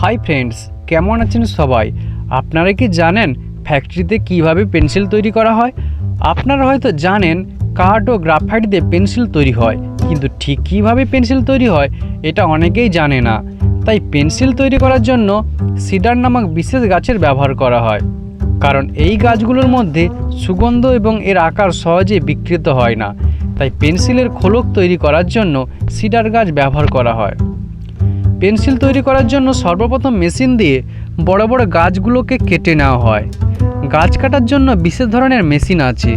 Hi friends, কেমন আছেন সবাই? আপনারা কি জানেন ফ্যাক্টরিতে কিভাবে পেন্সিল তৈরি করা হয়? আপনারা হয়তো জানেন কাঠ ও গ্রাফাইট দিয়ে পেন্সিল তৈরি হয়, কিন্তু ঠিক কীভাবে পেন্সিল তৈরি হয় এটা অনেকেই জানে না। তাই পেন্সিল তৈরি করার জন্য সিডার নামক বিশেষ গাছের ব্যবহার করা হয়, কারণ এই গাছগুলোর মধ্যে সুগন্ধ এবং এর আকার সহজে বিকৃত হয় না। তাই পেন্সিলের খোলক তৈরি করার জন্য সিডার গাছ ব্যবহার করা হয়। পেন্সিল তৈরি করার জন্য সর্বপ্রথম মেশিন দিয়ে বড় বড় গাছগুলোকে কেটে নেওয়া হয়। গাছ কাটার জন্য বিশেষ ধরনের মেশিন আছে।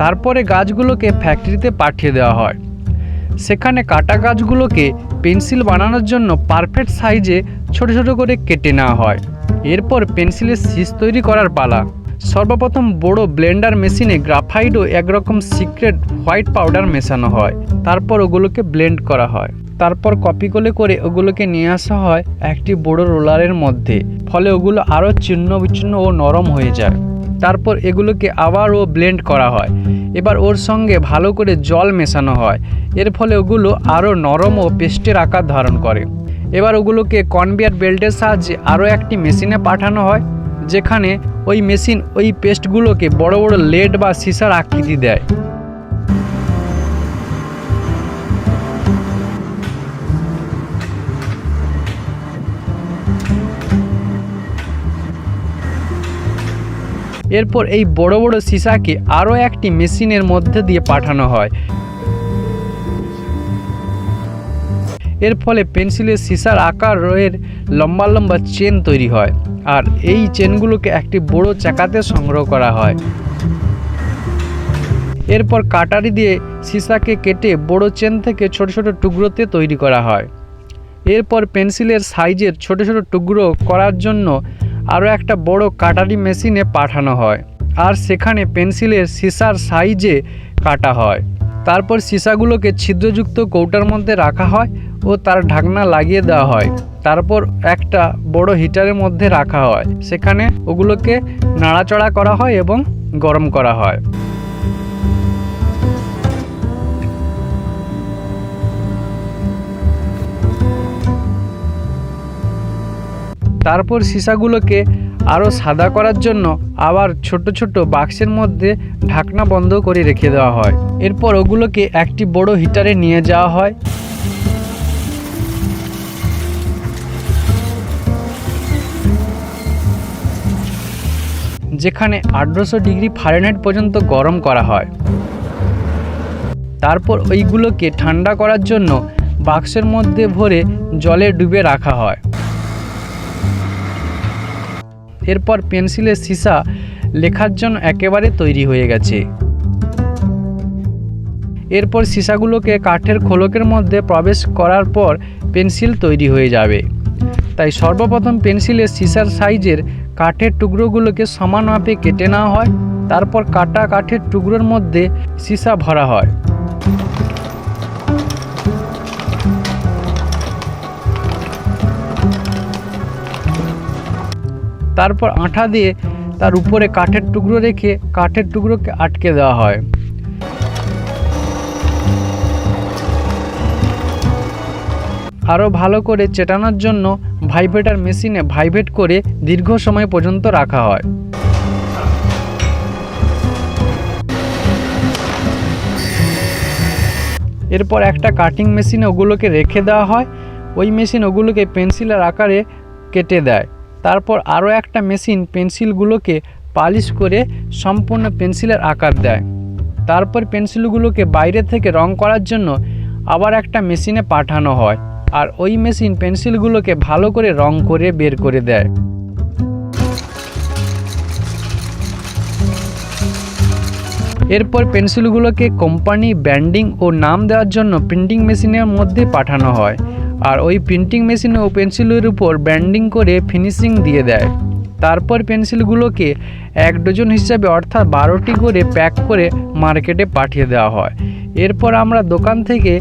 তারপরে গাছগুলোকে ফ্যাক্টরিতে পাঠিয়ে দেওয়া হয়। সেখানে কাটা গাছগুলোকে পেন্সিল বানানোর জন্য পারফেক্ট সাইজে ছোট ছোট করে কেটে নেওয়া হয়। এরপর পেন্সিলের শীষ তৈরি করার পালা। সর্বপ্রথম বড় ব্লেন্ডার মেশিনে গ্রাফাইট ও একরকম সিক্রেট হোয়াইট পাউডার মেশানো হয়। তারপর ওগুলোকে ব্লেন্ড করা হয়। তারপর কপি করে ওগুলোকে নিয়ে আসা হয় একটি বড় রোলারের মধ্যে, ফলে ওগুলো আরও ছিন্ন বিচ্ছিন্ন ও নরম হয়ে যায়। তারপর এগুলোকে আবারও ব্লেন্ড করা হয়। এবার ওর সঙ্গে ভালো করে জল মেশানো হয়। এর ফলে ওগুলো আরও নরম ও পেস্টের আকার ধারণ করে। এবার ওগুলোকে কনভেয়ার বেল্টের সাহায্যে আরও একটি মেশিনে পাঠানো হয়, যেখানে ওই মেশিন ওই পেস্টগুলোকে বড় বড় লেড বা সীসার আকৃতি দেয়। এরপর এই বড় বড় সীসাকে আরও একটি মেশিনের মধ্যে দিয়ে পাঠানো হয়। এর ফলে পেন্সিলের সীসার আকারের লম্বা লম্বা চেন তৈরি হয়, আর এই চেনগুলোকে একটি বড় চাকাতে সংগ্রহ করা হয়। এরপর কাটারি দিয়ে সীসাকে কেটে বড় চেন থেকে ছোট ছোট টুকরোতে তৈরি করা হয়। এরপর পেন্সিলের সাইজের ছোট ছোট টুকরো করার জন্য আরও একটা বড় কাটারি মেশিনে পাঠানো হয়, আর সেখানে পেন্সিলের সীসার সাইজে কাটা হয়। তারপর সীসাগুলোকে ছিদ্রযুক্ত কৌটার মধ্যে রাখা হয় ও তার ঢাকনা লাগিয়ে দেওয়া হয়। তারপর একটা বড় হিটারের মধ্যে রাখা হয়, সেখানে ওগুলোকে নাড়াচাড়া করা হয় এবং গরম করা হয়। তারপর সীসাগুলোকে আরও সাদা করার জন্য আবার ছোট ছোট বাক্সের মধ্যে ঢাকনা বন্ধ করে রেখে দেওয়া হয়। এরপর ওগুলোকে একটি বড় হিটারে নিয়ে যাওয়া হয়। যেখানে 1800 ডিগ্রি ফারেনহাইট পর্যন্ত গরম করা হয়। তারপর ওইগুলোকে ঠান্ডা করার জন্য বাক্সের মধ্যে ভরে জলে ডুবে রাখা হয়। এরপর পেন্সিলের সীসা লেখার জন্য একেবারে তৈরি হয়ে গেছে। এরপর সীসাগুলোকে কাঠের খোলকের মধ্যে প্রবেশ করার পর পেন্সিল তৈরি হয়ে যাবে। তাই সর্বপ্রথম পেন্সিলের সীসার সাইজের কাঠের টুকরোগুলোকে সমান মাপে কেটে নেওয়া হয়। তারপর কাটা কাঠের টুকরোর মধ্যে সীসা ভরা হয়। তারপর আঠা দিয়ে তার উপরে কাঠের টুকরো রেখে কাঠের টুকরোকে আটকে দেওয়া হয়। আরও ভালো করে চেটানোর জন্য ভাইব্রেটার মেশিনে ভাইব্রেট করে দীর্ঘ সময় পর্যন্ত রাখা হয়। এরপর একটা কাটিং মেশিনে ওগুলোকে রেখে দেওয়া হয়। ওই মেশিন ওগুলোকে পেন্সিলের আকারে কেটে দেয়। তারপর আরও একটা মেশিন পেন্সিলগুলোকে পালিশ করে সম্পূর্ণ পেন্সিলের আকার দেয়। তারপর পেন্সিলগুলোকে বাইরে থেকে রং করার জন্য আবার একটা মেশিনে পাঠানো হয়, আর ওই মেশিন পেন্সিলগুলোকে ভালো করে রং করে বের করে দেয়। এরপর পেন্সিলগুলোকে কোম্পানি ব্র্যান্ডিং ও নাম দেওয়ার জন্য প্রিন্টিং মেশিনের মধ্যে পাঠানো হয়, আর ওই প্রিন্টিং মেশিনে ও পেন্সিলের উপর ব্র্যান্ডিং করে ফিনিশিং দিয়ে দেয়। তারপর পেন্সিলগুলোকে 1 ডজন হিসাবে অর্থাৎ 12টি করে প্যাক করে মার্কেটে পাঠিয়ে দেওয়া হয়। এরপর আমরা দোকান থেকে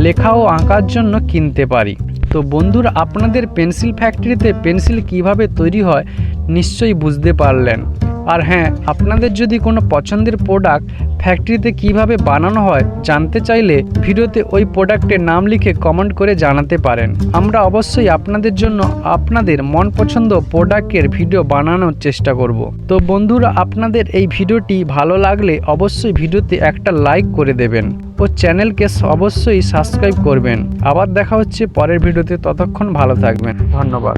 লেখা ও আঁকার জন্য কিনতে পারি। তো বন্ধুরা, আপনাদের পেন্সিল ফ্যাক্টরিতে পেন্সিল কিভাবে তৈরি হয় নিশ্চয়ই বুঝতে পারলেন। আর হ্যাঁ, আপনাদের যদি কোনো পছন্দের প্রোডাক্ট ফ্যাক্টরিতে কিভাবে বানানো হয় জানতে চাইলে ভিডিওতে ওই প্রোডাক্টের নাম লিখে কমেন্ট করে জানাতে পারেন। আমরা অবশ্যই আপনাদের জন্য আপনাদের মন পছন্দ প্রোডাক্টের ভিডিও বানানোর চেষ্টা করব। তো বন্ধুরা, আপনাদের এই ভিডিওটি ভালো লাগলে অবশ্যই ভিডিওতে একটা লাইক করে দেবেন ও চ্যানেলকে অবশ্যই সাবস্ক্রাইব করবেন। আবার দেখা হচ্ছে পরের ভিডিওতে, ততক্ষণ ভালো থাকবেন। ধন্যবাদ।